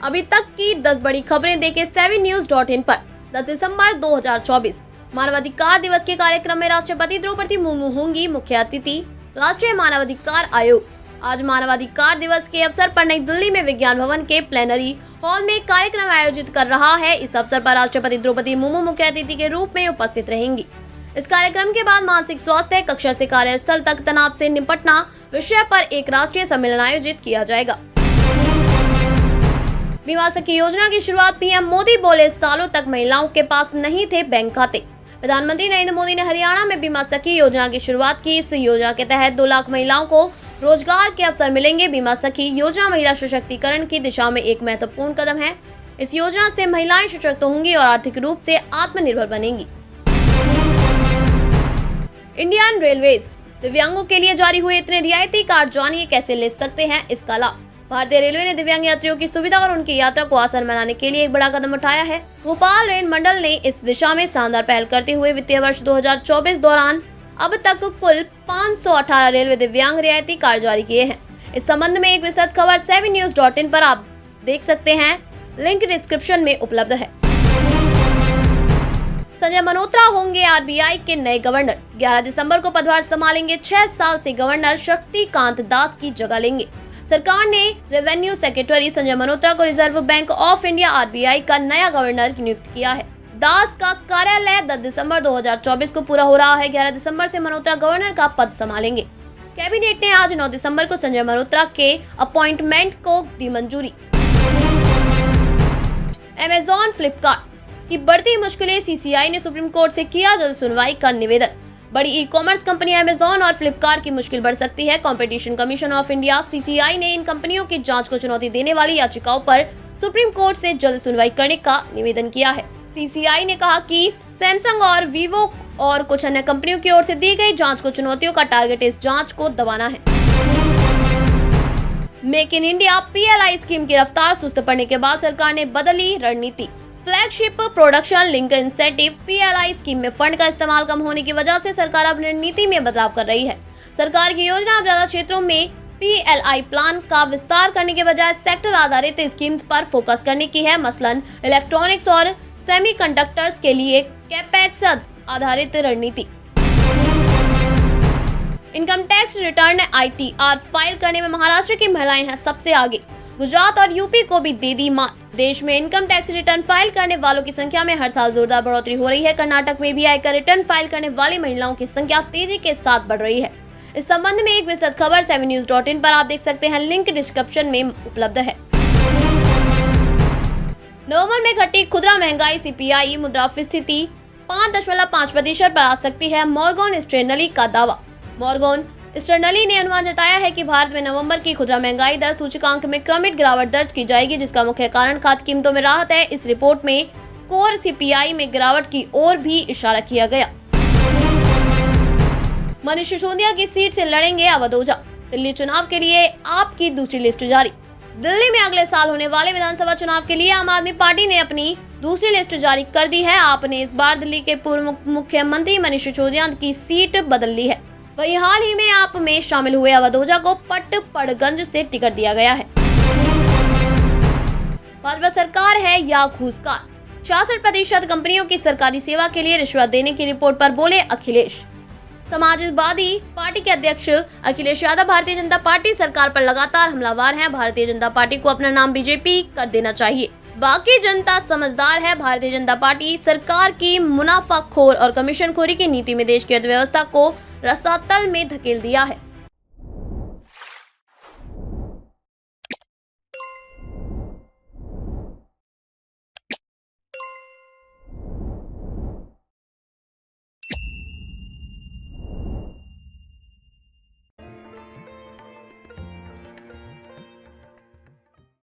अभी तक की 10 बड़ी खबरें देखें 7news.in पर। 10 दिसंबर 2024 मानवाधिकार दिवस के कार्यक्रम में राष्ट्रपति द्रौपदी मुर्मू होंगी मुख्य अतिथि। राष्ट्रीय मानवाधिकार आयोग आज मानवाधिकार दिवस के अवसर पर नई दिल्ली में विज्ञान भवन के प्लेनरी हॉल में कार्यक्रम आयोजित कर रहा है। इस अवसर पर राष्ट्रपति द्रौपदी मुर्मू मुख्य अतिथि के रूप में उपस्थित रहेंगी। इस कार्यक्रम के बाद मानसिक स्वास्थ्य कक्षा से कार्यस्थल तक तनाव से निपटना विषय पर एक राष्ट्रीय सम्मेलन आयोजित किया जाएगा। बीमा सखी योजना की शुरुआत पीएम मोदी बोले, सालों तक महिलाओं के पास नहीं थे बैंक खाते। प्रधानमंत्री नरेंद्र मोदी ने हरियाणा में बीमा सखी योजना की शुरुआत की। इस योजना के तहत 2 लाख महिलाओं को रोजगार के अवसर मिलेंगे। बीमा सखी योजना महिला सशक्तिकरण की दिशा में एक महत्वपूर्ण कदम है। इस योजना से महिलाएं सशक्त होंगी और आर्थिक रूप से आत्मनिर्भर बनेंगी। इंडियन रेलवेज दिव्यांगों के लिए जारी हुए इतने रियायती कार्ड, जानिए कैसे ले सकते हैं इसका लाभ। भारतीय रेलवे ने दिव्यांग यात्रियों की सुविधा और उनकी यात्रा को आसान बनाने के लिए एक बड़ा कदम उठाया है। भोपाल रेल मंडल ने इस दिशा में शानदार पहल करते हुए वित्तीय वर्ष 2024 दौरान अब तक कुल 518 रेलवे दिव्यांग रियायती कार्ड जारी किए हैं। इस संबंध में एक विस्तृत खबर 7news.in पर आप देख सकते हैं, लिंक डिस्क्रिप्शन में उपलब्ध है। संजय मल्होत्रा होंगे आरबीआई के नए गवर्नर। 11 दिसंबर को पदभार संभालेंगे। 6 साल से गवर्नर शक्तिकांत दास की जगह लेंगे। सरकार ने रेवेन्यू सेक्रेटरी संजय मल्होत्रा को reserve bank of India RBI का नया गवर्नर नियुक्त किया है। दास का कार्यालय 10 दिसंबर 2024 को पूरा हो रहा है। 11 दिसंबर से मल्होत्रा गवर्नर का पद संभालेंगे। कैबिनेट ने आज 9 दिसंबर को संजय मल्होत्रा के अपॉइंटमेंट को दी मंजूरी। अमेजॉन फ्लिपकार्ट की बढ़ती मुश्किलें, सीसीआई ने सुप्रीम कोर्ट से किया जल्द सुनवाई का निवेदन। बड़ी ई कॉमर्स कंपनी अमेजॉन और फ्लिपकार्ट की मुश्किल बढ़ सकती है। Competition commission of India CCI ने इन कंपनियों की जांच को चुनौती देने वाली याचिकाओं पर सुप्रीम कोर्ट से जल्द सुनवाई करने का निवेदन किया है। सीसीआई ने कहा कि सैमसंग और वीवो और कुछ अन्य कंपनियों की ओर से दी गई जांच को चुनौतियों का टारगेट इस जांच को दबाना है। Make in India PLI scheme की रफ्तार सुस्त पड़ने के बाद सरकार ने बदली रणनीति। Flagship production link incentive PLI scheme में फंड का इस्तेमाल कम होने की वजह से सरकार अब रणनीति में बदलाव कर रही है। सरकार की योजना अब ज्यादा क्षेत्रों में पीएलआई प्लान का विस्तार करने के बजाय सेक्टर आधारित स्कीम्स पर फोकस करने की है। मसलन इलेक्ट्रॉनिक्स और सेमीकंडक्टर्स के लिए कैपेक्स आधारित रणनीति। Income tax return ITR file करने में महाराष्ट्र की महिलाएं हैं सबसे आगे। गुजरात और यूपी को भी दे दी मात। देश में इनकम टैक्स रिटर्न फाइल करने वालों की संख्या में हर साल जोरदार बढ़ोतरी हो रही है। कर्नाटक में भी आयकर रिटर्न फाइल करने वाली महिलाओं की संख्या तेजी के साथ बढ़ रही है। इस संबंध में एक विस्तृत खबर 7news.in पर आप देख सकते हैं, लिंक डिस्क्रिप्शन में उपलब्ध है। नवंबर में घटी खुदरा महंगाई, सीपीआई मुद्रास्फीति 5.5% पर आ सकती है, मॉर्गन स्टैनली का दावा। मॉर्गन स्टैनली ने अनुमान जताया है कि भारत में नवंबर की खुदरा महंगाई दर सूचकांक में क्रमिक गिरावट दर्ज की जाएगी, जिसका मुख्य कारण खाद्य कीमतों में राहत है। इस रिपोर्ट में कोर सीपीआई में गिरावट की ओर भी इशारा किया गया। मनीष सिसोदिया की सीट से लड़ेंगे अवध ओझा। दिल्ली चुनाव के लिए आपकी दूसरी लिस्ट जारी। दिल्ली में अगले साल होने वाले विधानसभा चुनाव के लिए आम आदमी पार्टी ने अपनी दूसरी लिस्ट जारी कर दी है। आप ने इस बार दिल्ली के पूर्व मुख्यमंत्री मनीष सिसोदिया की सीट बदल ली है। वहीं हाल ही में आप में शामिल हुए अवध ओझा को पटपड़गंज से टिकट दिया गया है। भाजपा सरकार है या घूसखार, 66% कंपनियों की सरकारी सेवा के लिए रिश्वत देने की रिपोर्ट पर बोले अखिलेश। समाजवादी पार्टी के अध्यक्ष अखिलेश यादव भारतीय जनता पार्टी सरकार पर लगातार हमलावर हैं। भारतीय जनता पार्टी को अपना नाम बीजेपी कर देना चाहिए। बाकी जनता समझदार है। भारतीय जनता पार्टी सरकार की मुनाफाखोर और कमीशनखोरी की नीति में देश की अर्थव्यवस्था को रसातल में धकेल दिया है।